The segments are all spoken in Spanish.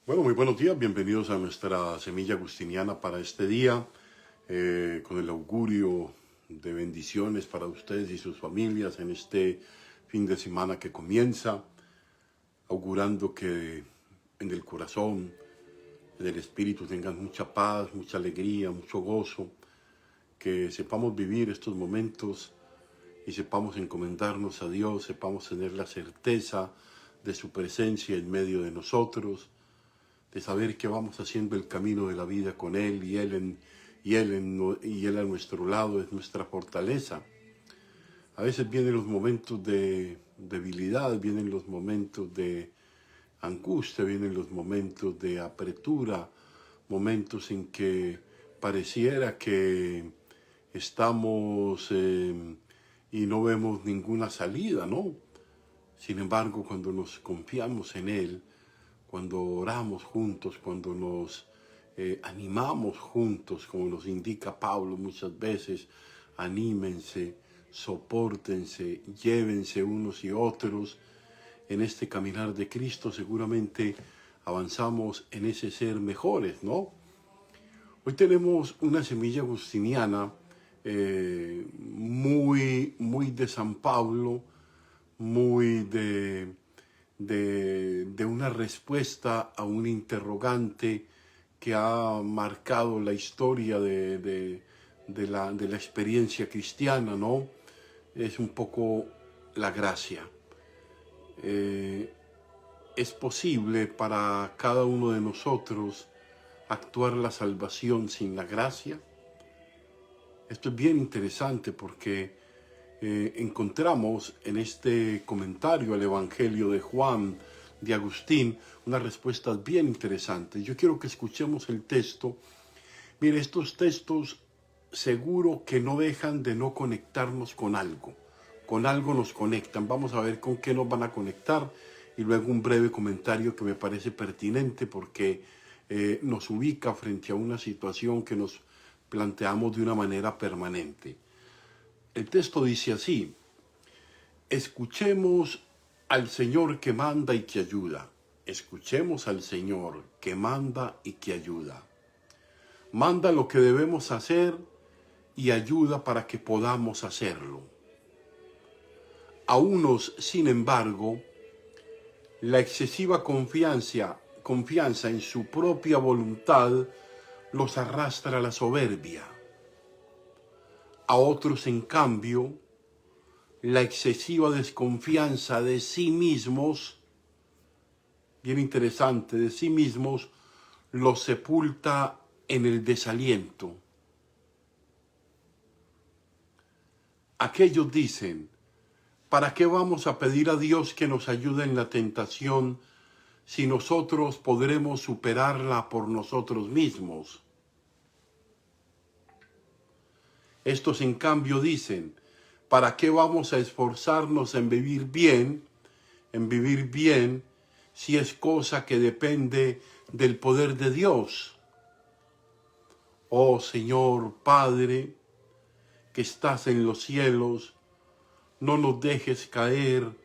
Bueno, muy buenos días, bienvenidos a nuestra semilla agustiniana para este día, con el augurio de bendiciones para ustedes y sus familias en este fin de semana que comienza, augurando que en el corazón, en el espíritu tengan mucha paz, mucha alegría, mucho gozo, que sepamos vivir estos momentos y sepamos encomendarnos a Dios, sepamos tener la certeza de su presencia en medio de nosotros, de saber que vamos haciendo el camino de la vida con Él y Él a nuestro lado es nuestra fortaleza. A veces vienen los momentos de debilidad, vienen los momentos de angustia, vienen los momentos de apretura, momentos en que pareciera que estamos y no vemos ninguna salida, ¿no? Sin embargo, cuando nos confiamos en Él, cuando oramos juntos, cuando nos animamos juntos, como nos indica Pablo muchas veces, anímense, sopórtense, llévense unos y otros en este caminar de Cristo, seguramente avanzamos en ese ser mejores, ¿no? Hoy tenemos una semilla agustiniana muy de San Pablo, muy de una respuesta a un interrogante que ha marcado la historia de la experiencia cristiana, ¿no? Es un poco la gracia. Es posible para cada uno de nosotros actuar la salvación sin la gracia. Esto es bien interesante porque encontramos en este comentario al Evangelio de Juan, de Agustín, unas respuestas bien interesantes. Yo quiero que escuchemos el texto. Mire, estos textos seguro que no dejan de no conectarnos con algo nos conectan. Vamos a ver con qué nos van a conectar y luego un breve comentario que me parece pertinente porque nos ubica frente a una situación que nos planteamos de una manera permanente. El texto dice así: escuchemos al Señor que manda y que ayuda. Escuchemos al Señor que manda y que ayuda. Manda lo que debemos hacer y ayuda para que podamos hacerlo. A unos, sin embargo, la excesiva confianza en su propia voluntad los arrastra a la soberbia. A otros, en cambio, la excesiva desconfianza de sí mismos, bien interesante, de sí mismos, los sepulta en el desaliento. Aquellos dicen: ¿para qué vamos a pedir a Dios que nos ayude en la tentación si nosotros podremos superarla por nosotros mismos? Estos, en cambio, dicen: ¿para qué vamos a esforzarnos en vivir bien, si es cosa que depende del poder de Dios? Oh Señor Padre, que estás en los cielos, no nos dejes caer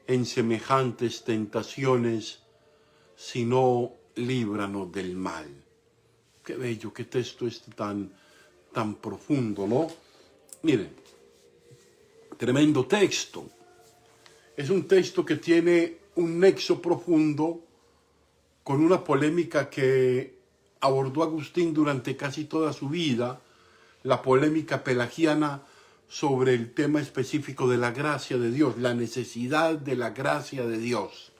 en semejantes tentaciones, sino líbranos del mal. Qué bello, qué texto este tan profundo, ¿no? Miren, tremendo texto. Es un texto que tiene un nexo profundo con una polémica que abordó Agustín durante casi toda su vida, la polémica pelagiana sobre el tema específico de la gracia de Dios, la necesidad de la gracia de Dios,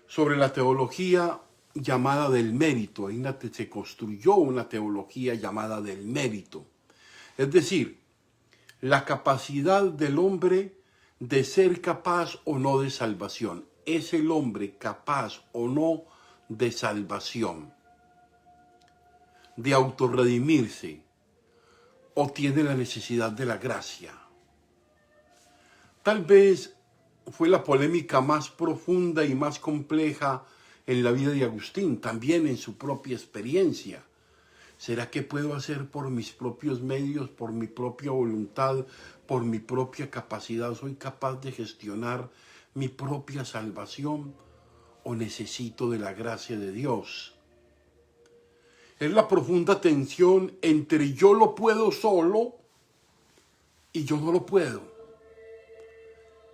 sobre la teología llamada del mérito. Ahí se construyó una teología llamada del mérito, es decir, la capacidad del hombre de ser capaz o no de salvación. ¿Es el hombre capaz o no de salvación, de autorredimirse, o tiene la necesidad de la gracia? Tal vez fue la polémica más profunda y más compleja en la vida de Agustín, también en su propia experiencia. ¿Será que puedo hacer por mis propios medios, por mi propia voluntad, por mi propia capacidad? ¿Soy capaz de gestionar mi propia salvación? o necesito de la gracia de Dios? Es la profunda tensión entre yo lo puedo solo y yo no lo puedo.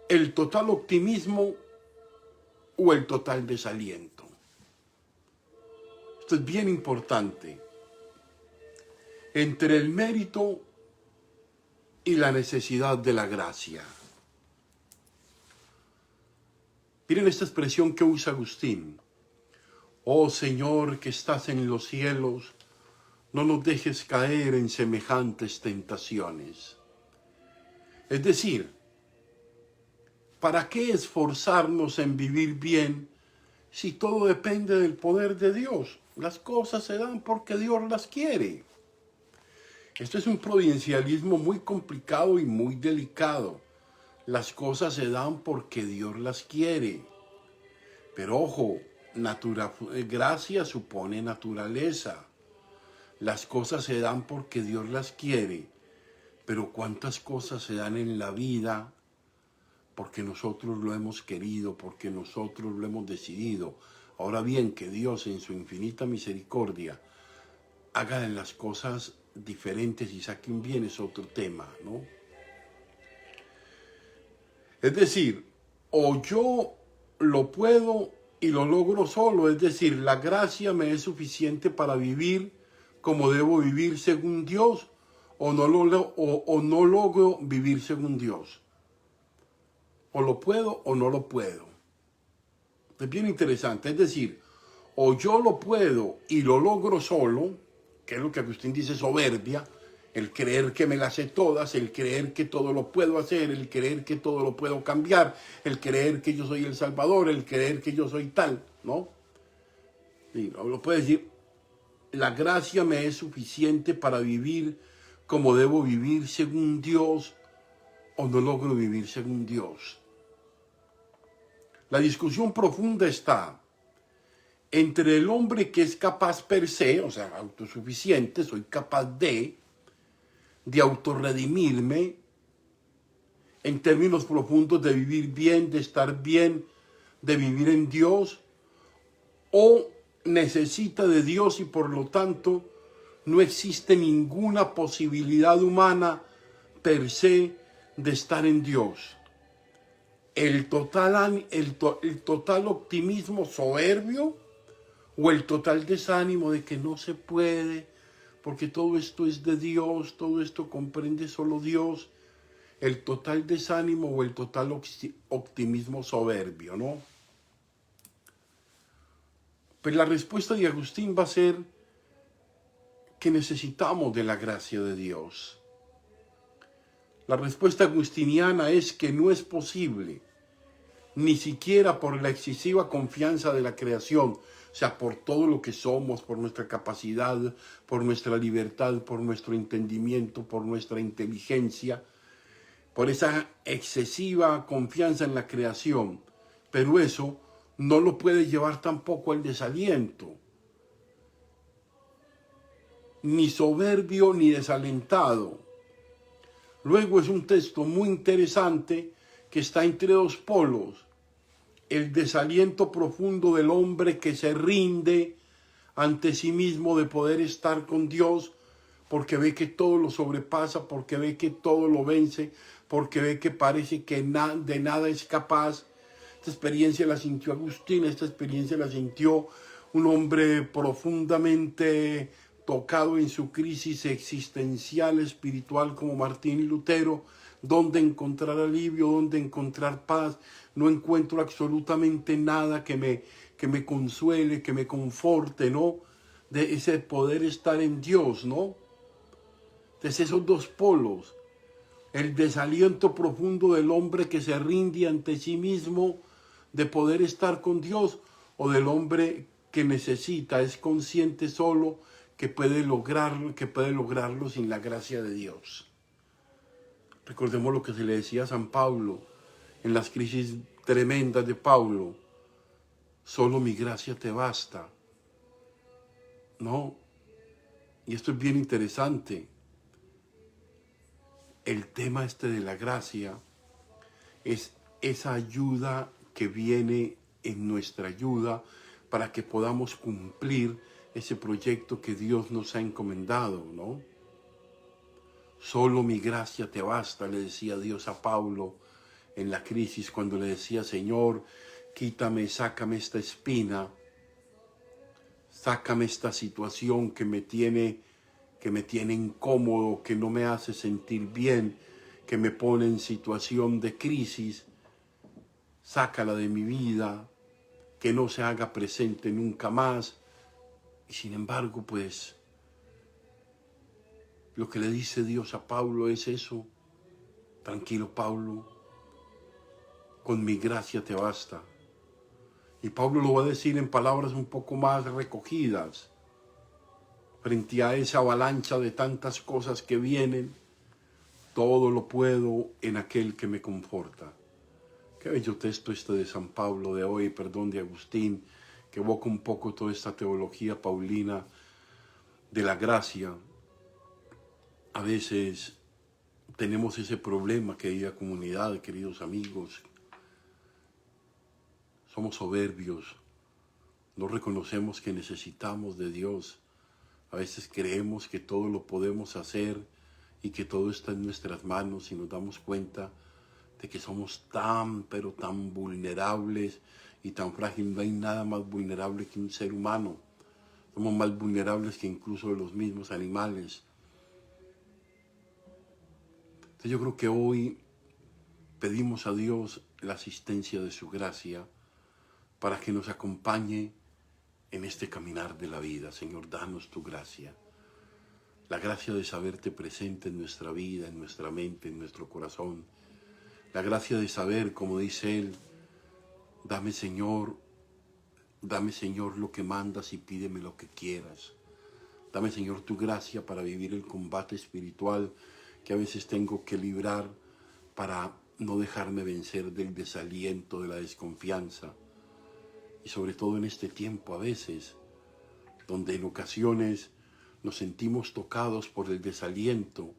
El total optimismo o el total desaliento. Esto es bien importante. Entre el mérito y la necesidad de la gracia. Miren esta expresión que usa Agustín. Oh Señor que estás en los cielos, no nos dejes caer en semejantes tentaciones. Es decir, ¿para qué esforzarnos en vivir bien si todo depende del poder de Dios? Las cosas se dan porque Dios las quiere. Esto es un providencialismo muy complicado y muy delicado. Las cosas se dan porque Dios las quiere. Pero ojo, gracia supone naturaleza. Las cosas se dan porque Dios las quiere. Pero ¿cuántas cosas se dan en la vida porque nosotros lo hemos querido, porque nosotros lo hemos decidido? Ahora bien, que Dios en su infinita misericordia haga de las cosas diferentes y saque un bien es otro tema, ¿no? Es decir, o yo lo puedo y lo logro solo, es decir, la gracia me es suficiente para vivir como debo vivir según Dios, o no logro vivir según Dios. O lo puedo o no lo puedo. Es bien interesante, es decir, o yo lo puedo y lo logro solo, que es lo que Agustín dice soberbia, el creer que me las sé todas, el creer que todo lo puedo hacer, el creer que todo lo puedo cambiar, el creer que yo soy el Salvador, el creer que yo soy tal, ¿no? Y lo puede decir, la gracia me es suficiente para vivir como debo vivir según Dios, o no logro vivir según Dios. La discusión profunda está entre el hombre que es capaz per se, o sea, autosuficiente, soy capaz de autorredimirme en términos profundos de vivir bien, de estar bien, de vivir en Dios, o necesita de Dios y por lo tanto no existe ninguna posibilidad humana per se de estar en Dios. El total optimismo soberbio o el total desánimo de que no se puede, porque todo esto es de Dios, todo esto comprende solo Dios, el total desánimo o el total optimismo soberbio, ¿no? Pues la respuesta de Agustín va a ser que necesitamos de la gracia de Dios. La respuesta agustiniana es que no es posible, ni siquiera por la excesiva confianza de la creación, o sea, por todo lo que somos, por nuestra capacidad, por nuestra libertad, por nuestro entendimiento, por nuestra inteligencia, por esa excesiva confianza en la creación. Pero eso no lo puede llevar tampoco al desaliento, ni soberbio ni desalentado. Luego es un texto muy interesante que está entre dos polos. El desaliento profundo del hombre que se rinde ante sí mismo de poder estar con Dios, porque ve que todo lo sobrepasa, porque ve que todo lo vence, porque ve que parece que de nada es capaz. Esta experiencia la sintió Agustín, esta experiencia la sintió un hombre profundamente tocado en su crisis existencial, espiritual, como Martín Lutero. ¿Dónde encontrar alivio? ¿Dónde encontrar paz? No encuentro absolutamente nada que me consuele, que me conforte, ¿no? De ese poder estar en Dios, ¿no? Entonces esos dos polos, el desaliento profundo del hombre que se rinde ante sí mismo de poder estar con Dios, o del hombre que necesita, es consciente solo que puede lograrlo sin la gracia de Dios. Recordemos lo que se le decía a San Pablo en las crisis tremendas de Pablo: solo mi gracia te basta. No, y esto es bien interesante. El tema de la gracia es esa ayuda que viene en nuestra ayuda para que podamos cumplir ese proyecto que Dios nos ha encomendado, ¿no? Solo mi gracia te basta, le decía Dios a Pablo en la crisis, cuando le decía: Señor, quítame, sácame esta espina, sácame esta situación que me tiene incómodo, que no me hace sentir bien, que me pone en situación de crisis. Sácala de mi vida, que no se haga presente nunca más. Y sin embargo, pues, lo que le dice Dios a Pablo es eso: tranquilo, Pablo, con mi gracia te basta. Y Pablo lo va a decir en palabras un poco más recogidas. Frente a esa avalancha de tantas cosas que vienen, todo lo puedo en aquel que me conforta. Qué bello texto este de San Pablo de hoy, perdón, de Agustín, que evoca un poco toda esta teología paulina de la gracia. A veces tenemos ese problema, querida comunidad, queridos amigos. Somos soberbios, no reconocemos que necesitamos de Dios. A veces creemos que todo lo podemos hacer y que todo está en nuestras manos, y nos damos cuenta de que somos tan, pero tan vulnerables y tan frágiles. No hay nada más vulnerable que un ser humano. Somos más vulnerables que incluso los mismos animales. Entonces yo creo que hoy pedimos a Dios la asistencia de su gracia para que nos acompañe en este caminar de la vida. Señor, danos tu gracia. La gracia de saberte presente en nuestra vida, en nuestra mente, en nuestro corazón. La gracia de saber, como dice Él: dame Señor lo que mandas y pídeme lo que quieras. Dame Señor tu gracia para vivir el combate espiritual que a veces tengo que librar para no dejarme vencer del desaliento, de la desconfianza. Y sobre todo en este tiempo a veces, donde en ocasiones nos sentimos tocados por el desaliento,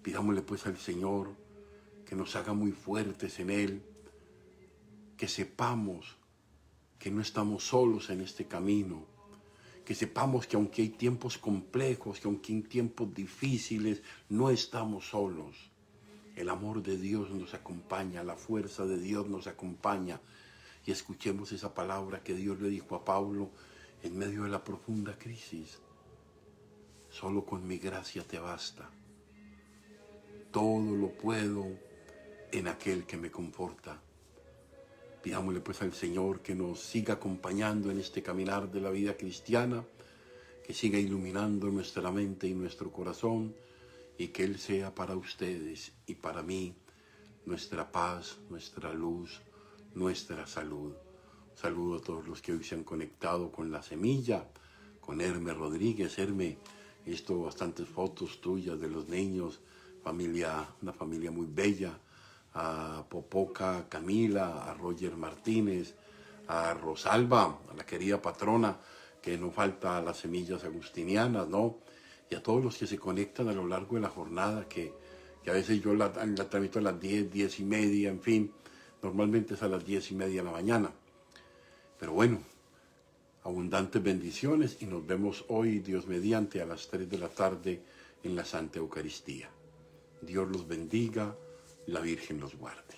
pidámosle pues al Señor que nos haga muy fuertes en Él, que sepamos que no estamos solos en este camino, que sepamos que aunque hay tiempos complejos, que aunque hay tiempos difíciles, no estamos solos. El amor de Dios nos acompaña, la fuerza de Dios nos acompaña. Y escuchemos esa palabra que Dios le dijo a Pablo en medio de la profunda crisis: solo con mi gracia te basta. Todo lo puedo en aquel que me conforta. Pidámosle pues al Señor que nos siga acompañando en este caminar de la vida cristiana, que siga iluminando nuestra mente y nuestro corazón, y que Él sea para ustedes y para mí nuestra paz, nuestra luz, nuestra salud. Saludo a todos los que hoy se han conectado con La Semilla, con Herme Rodríguez. Herme, he visto bastantes fotos tuyas de los niños, una familia muy bella. A Popoca Camila, a Roger Martínez, a Rosalba, a la querida patrona, que no falta a Las Semillas Agustinianas, ¿no? Y a todos los que se conectan a lo largo de la jornada, que a veces yo la transmito a las 10, 10 y media, en fin, normalmente es a las 10 y media de la mañana. Pero bueno, abundantes bendiciones, y nos vemos hoy, Dios mediante, a las 3 de la tarde en la Santa Eucaristía. Dios los bendiga, la Virgen los guarde.